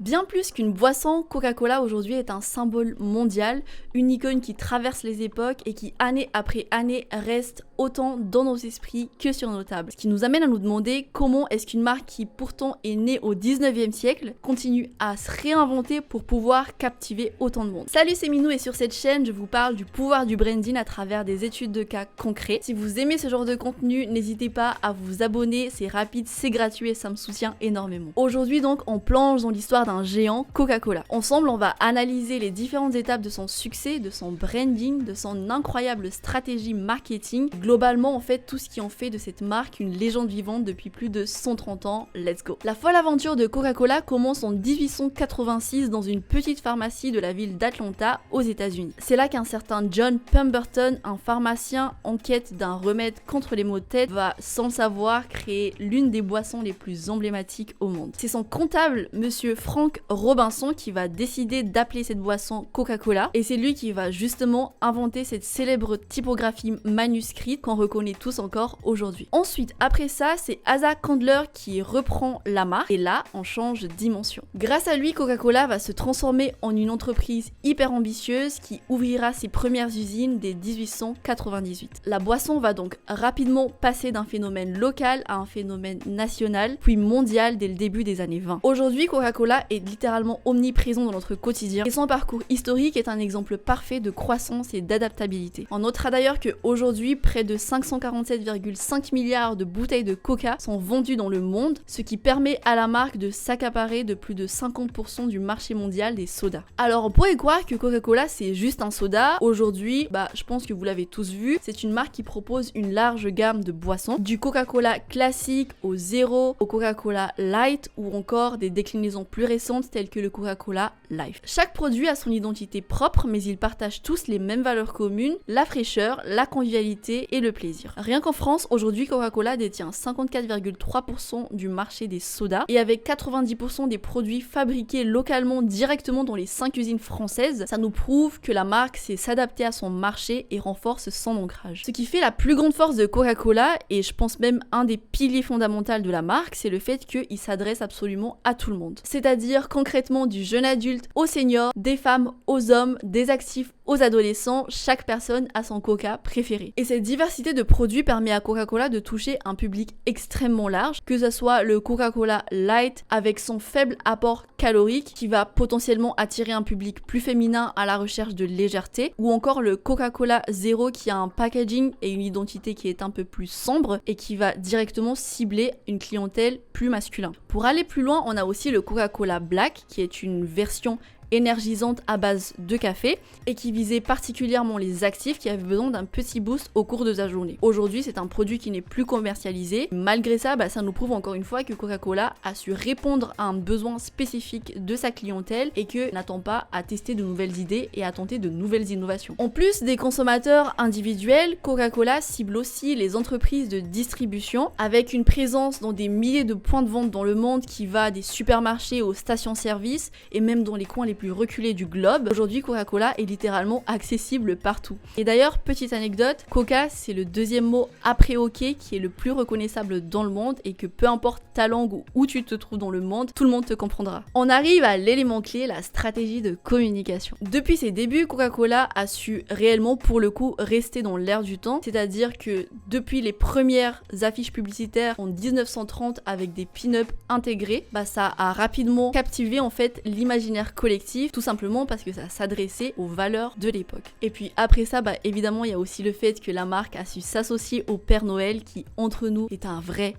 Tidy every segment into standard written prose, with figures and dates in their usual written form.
Bien plus qu'une boisson, Coca-Cola aujourd'hui est un symbole mondial, une icône qui traverse les époques et qui année après année reste autant dans nos esprits que sur nos tables. Ce qui nous amène à nous demander comment est-ce qu'une marque qui pourtant est née au 19e siècle continue à se réinventer pour pouvoir captiver autant de monde. Salut, c'est Minou et sur cette chaîne, je vous parle du pouvoir du branding à travers des études de cas concrets. Si vous aimez ce genre de contenu, n'hésitez pas à vous abonner, c'est rapide, c'est gratuit et ça me soutient énormément. Aujourd'hui donc, on plonge dans l'histoire d'un géant, Coca-Cola. Ensemble, on va analyser les différentes étapes de son succès, de son branding, de son incroyable stratégie marketing, globalement en fait tout ce qui en fait de cette marque une légende vivante depuis plus de 130 ans. Let's go. La folle aventure de Coca-Cola commence en 1886 dans une petite pharmacie de la ville d'Atlanta aux États-Unis. C'est là qu'un certain John Pemberton, un pharmacien en quête d'un remède contre les maux de tête, va sans le savoir créer l'une des boissons les plus emblématiques au monde. C'est son comptable, monsieur Frank Robinson, qui va décider d'appeler cette boisson Coca-Cola et c'est lui qui va justement inventer cette célèbre typographie manuscrite qu'on reconnaît tous encore aujourd'hui. Ensuite, après ça, c'est Asa Candler qui reprend la marque et là, on change de dimension. Grâce à lui, Coca-Cola va se transformer en une entreprise hyper ambitieuse qui ouvrira ses premières usines dès 1898. La boisson va donc rapidement passer d'un phénomène local à un phénomène national, puis mondial dès le début des années 20. Aujourd'hui, Coca-Cola est littéralement omniprésent dans notre quotidien et son parcours historique est un exemple parfait de croissance et d'adaptabilité. On notera d'ailleurs qu'aujourd'hui, près de 547,5 milliards de bouteilles de Coca sont vendues dans le monde, ce qui permet à la marque de s'accaparer de plus de 50% du marché mondial des sodas. Alors on pourrait croire que Coca-Cola c'est juste un soda. Aujourd'hui, je pense que vous l'avez tous vu, c'est une marque qui propose une large gamme de boissons, du Coca-Cola classique au zéro, au Coca-Cola light ou encore des déclinaisons plus récentes telles que le Coca-Cola Life. Chaque produit a son identité propre, mais ils partagent tous les mêmes valeurs communes, la fraîcheur, la convivialité et le plaisir. Rien qu'en France, aujourd'hui, Coca-Cola détient 54,3% du marché des sodas et avec 90% des produits fabriqués localement directement dans les 5 usines françaises, ça nous prouve que la marque sait s'adapter à son marché et renforce son ancrage. Ce qui fait la plus grande force de Coca-Cola, et je pense même un des piliers fondamentaux de la marque, c'est le fait qu'il s'adresse absolument à tout le monde. C'est-à-dire concrètement du jeune adulte aux seniors, des femmes aux hommes, des actifs aux adolescents, chaque personne a son Coca préféré. Et cette diversité de produits permet à Coca-Cola de toucher un public extrêmement large, que ce soit le Coca-Cola Light avec son faible apport calorique qui va potentiellement attirer un public plus féminin à la recherche de légèreté, ou encore le Coca-Cola Zero qui a un packaging et une identité qui est un peu plus sombre et qui va directement cibler une clientèle plus masculine. Pour aller plus loin, on a aussi le Coca-Cola Black qui est une version énergisante à base de café et qui visait particulièrement les actifs qui avaient besoin d'un petit boost au cours de sa journée. Aujourd'hui, c'est un produit qui n'est plus commercialisé. Malgré ça, ça nous prouve encore une fois que Coca-Cola a su répondre à un besoin spécifique de sa clientèle et que n'attend pas à tester de nouvelles idées et à tenter de nouvelles innovations. En plus des consommateurs individuels, Coca-Cola cible aussi les entreprises de distribution avec une présence dans des milliers de points de vente dans le monde qui va des supermarchés aux stations-service et même dans les coins les plus reculés du globe. Aujourd'hui, Coca-Cola est littéralement accessible partout. Et d'ailleurs, petite anecdote, Coca, c'est le deuxième mot après hockey qui est le plus reconnaissable dans le monde et que peu importe ta langue ou où tu te trouves dans le monde, tout le monde te comprendra. On arrive à l'élément clé, la stratégie de communication. Depuis ses débuts, Coca-Cola a su réellement, pour le coup, rester dans l'air du temps, c'est-à-dire que depuis les premières affiches publicitaires en 1930 avec des pin-up intégrés, ça a rapidement captivé en fait l'imaginaire collectif, tout simplement parce que ça s'adressait aux valeurs de l'époque. Et puis après ça, évidemment, il y a aussi le fait que la marque a su s'associer au Père Noël qui, entre nous, est un vrai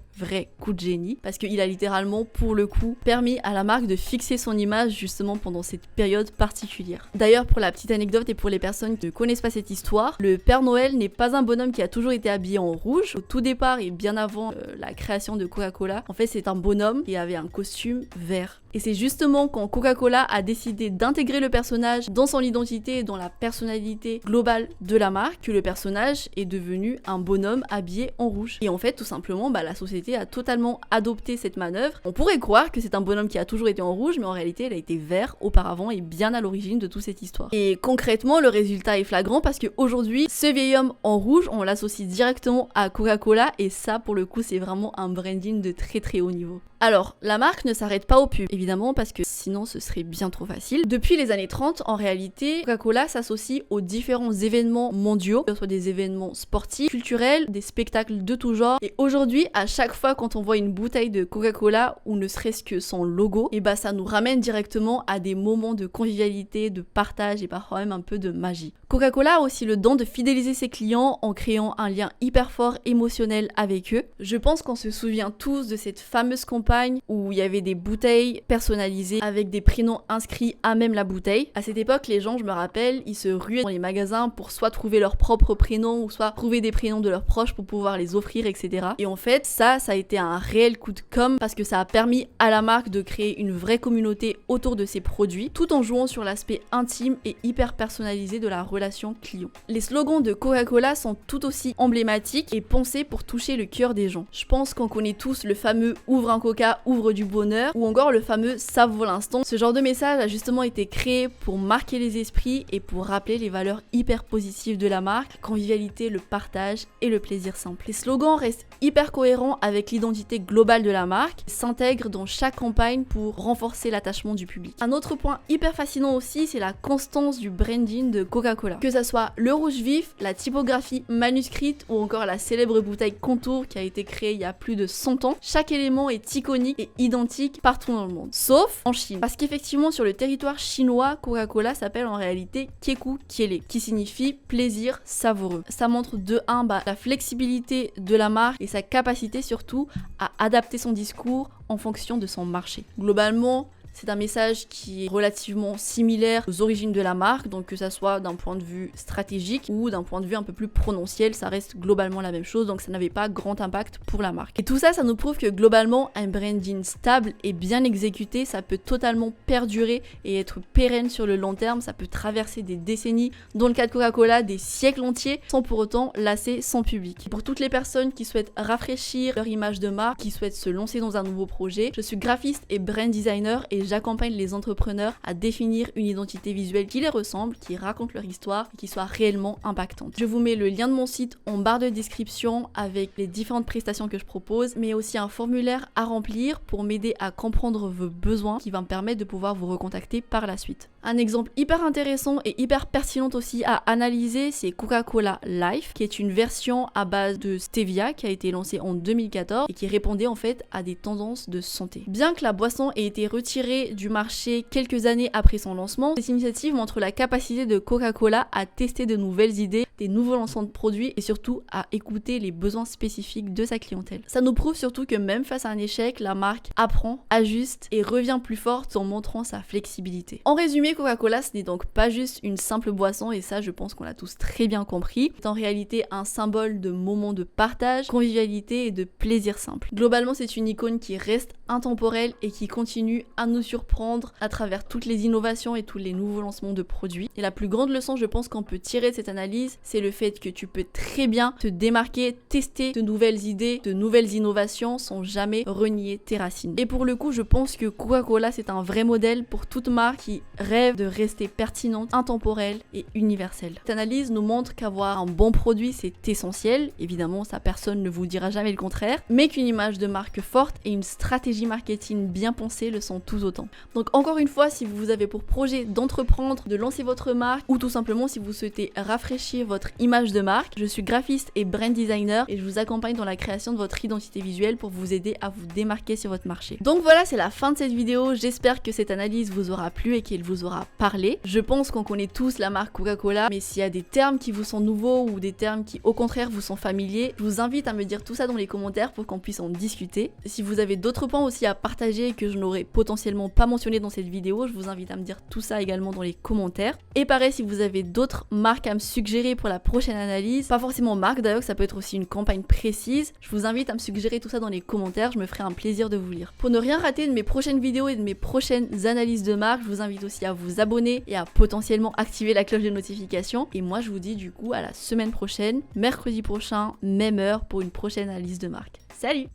coup de génie parce qu'il a littéralement, pour le coup, permis à la marque de fixer son image justement pendant cette période particulière. D'ailleurs, pour la petite anecdote et pour les personnes qui ne connaissent pas cette histoire, le Père Noël n'est pas un bonhomme qui a toujours été habillé en rouge. Au tout départ et bien avant la création de Coca-Cola, en fait, c'est un bonhomme qui avait un costume vert. Et c'est justement quand Coca-Cola a décidé d'intégrer le personnage dans son identité et dans la personnalité globale de la marque que le personnage est devenu un bonhomme habillé en rouge. Et en fait, tout simplement, la société société a totalement adopté cette manœuvre. On pourrait croire que c'est un bonhomme qui a toujours été en rouge, mais en réalité il a été vert auparavant et bien à l'origine de toute cette histoire. Et concrètement, le résultat est flagrant parce qu'aujourd'hui, ce vieil homme en rouge, on l'associe directement à Coca-Cola et ça pour le coup c'est vraiment un branding de très très haut niveau. Alors, la marque ne s'arrête pas aux pubs, évidemment, parce que sinon ce serait bien trop facile. Depuis les années 30, en réalité, Coca-Cola s'associe aux différents événements mondiaux, que ce soit des événements sportifs, culturels, des spectacles de tout genre. Et aujourd'hui, à chaque fois quand on voit une bouteille de Coca-Cola, ou ne serait-ce que son logo, et bah ça nous ramène directement à des moments de convivialité, de partage et parfois même un peu de magie. Coca-Cola a aussi le don de fidéliser ses clients en créant un lien hyper fort émotionnel avec eux. Je pense qu'on se souvient tous de cette fameuse campagne où il y avait des bouteilles personnalisées avec des prénoms inscrits à même la bouteille. À cette époque, les gens, je me rappelle, ils se ruaient dans les magasins pour soit trouver leur propre prénom ou soit trouver des prénoms de leurs proches pour pouvoir les offrir, etc. Et en fait, ça a été un réel coup de com' parce que ça a permis à la marque de créer une vraie communauté autour de ses produits tout en jouant sur l'aspect intime et hyper personnalisé de la relation client. Les slogans de Coca-Cola sont tout aussi emblématiques et pensés pour toucher le cœur des gens. Je pense qu'on connaît tous le fameux « Ouvre un Coca, ouvre du bonheur » ou encore le fameux « Ça vaut l'instant ». Ce genre de message a justement été créé pour marquer les esprits et pour rappeler les valeurs hyper positives de la marque, la convivialité, le partage et le plaisir simple. Les slogans restent hyper cohérents avec l'identité globale de la marque, s'intègrent dans chaque campagne pour renforcer l'attachement du public. Un autre point hyper fascinant aussi, c'est la constance du branding de Coca-Cola. Que ça soit le rouge vif, la typographie manuscrite ou encore la célèbre bouteille Contour qui a été créée il y a plus de 100 ans, chaque élément est iconique et identique partout dans le monde, sauf en Chine. Parce qu'effectivement sur le territoire chinois, Coca-Cola s'appelle en réalité Keku Kiele, qui signifie plaisir savoureux. Ça montre de 1 la flexibilité de la marque et sa capacité surtout à adapter son discours en fonction de son marché. Globalement, c'est un message qui est relativement similaire aux origines de la marque, donc que ça soit d'un point de vue stratégique ou d'un point de vue un peu plus prononciel, ça reste globalement la même chose, donc ça n'avait pas grand impact pour la marque. Et tout ça, ça nous prouve que globalement, un branding stable et bien exécuté, ça peut totalement perdurer et être pérenne sur le long terme, ça peut traverser des décennies, dans le cas de Coca-Cola, des siècles entiers, sans pour autant lasser son public. Et pour toutes les personnes qui souhaitent rafraîchir leur image de marque, qui souhaitent se lancer dans un nouveau projet, je suis graphiste et brand designer et j'accompagne les entrepreneurs à définir une identité visuelle qui les ressemble, qui raconte leur histoire et qui soit réellement impactante. Je vous mets le lien de mon site en barre de description avec les différentes prestations que je propose, mais aussi un formulaire à remplir pour m'aider à comprendre vos besoins qui va me permettre de pouvoir vous recontacter par la suite. Un exemple hyper intéressant et hyper pertinent aussi à analyser, c'est Coca-Cola Life, qui est une version à base de stevia qui a été lancée en 2014 et qui répondait en fait à des tendances de santé. Bien que la boisson ait été retirée du marché quelques années après son lancement, cette initiative montre la capacité de Coca-Cola à tester de nouvelles idées, des nouveaux lancements de produits et surtout à écouter les besoins spécifiques de sa clientèle. Ça nous prouve surtout que même face à un échec, la marque apprend, ajuste et revient plus forte en montrant sa flexibilité. En résumé, Coca-Cola, ce n'est donc pas juste une simple boisson et ça je pense qu'on l'a tous très bien compris. C'est en réalité un symbole de moments de partage, convivialité et de plaisir simple. Globalement, c'est une icône qui reste intemporelle et qui continue à nous surprendre à travers toutes les innovations et tous les nouveaux lancements de produits. Et la plus grande leçon, je pense qu'on peut tirer de cette analyse, c'est le fait que tu peux très bien te démarquer, tester de nouvelles idées, de nouvelles innovations sans jamais renier tes racines. Et pour le coup, je pense que Coca-Cola, c'est un vrai modèle pour toute marque qui rêve de rester pertinente, intemporelle et universelle. Cette analyse nous montre qu'avoir un bon produit, c'est essentiel. Évidemment, ça personne ne vous dira jamais le contraire, mais qu'une image de marque forte et une stratégie marketing bien pensée le sont tout autant. Donc encore une fois, si vous avez pour projet d'entreprendre, de lancer votre marque ou tout simplement si vous souhaitez rafraîchir votre image de marque, je suis graphiste et brand designer et je vous accompagne dans la création de votre identité visuelle pour vous aider à vous démarquer sur votre marché. Donc voilà, c'est la fin de cette vidéo. J'espère que cette analyse vous aura plu et qu'elle vous aura parlé. Je pense qu'on connaît tous la marque Coca-Cola, mais s'il y a des termes qui vous sont nouveaux ou des termes qui au contraire vous sont familiers, je vous invite à me dire tout ça dans les commentaires pour qu'on puisse en discuter. Si vous avez d'autres points aussi à partager que je n'aurais potentiellement pas mentionné dans cette vidéo, je vous invite à me dire tout ça également dans les commentaires. Et pareil, si vous avez d'autres marques à me suggérer pour la prochaine analyse, pas forcément marque d'ailleurs, ça peut être aussi une campagne précise, je vous invite à me suggérer tout ça dans les commentaires, je me ferai un plaisir de vous lire. Pour ne rien rater de mes prochaines vidéos et de mes prochaines analyses de marque, je vous invite aussi à vous abonner et à potentiellement activer la cloche de notification. Et moi je vous dis du coup à la semaine prochaine, mercredi prochain, même heure pour une prochaine analyse de marque. Salut!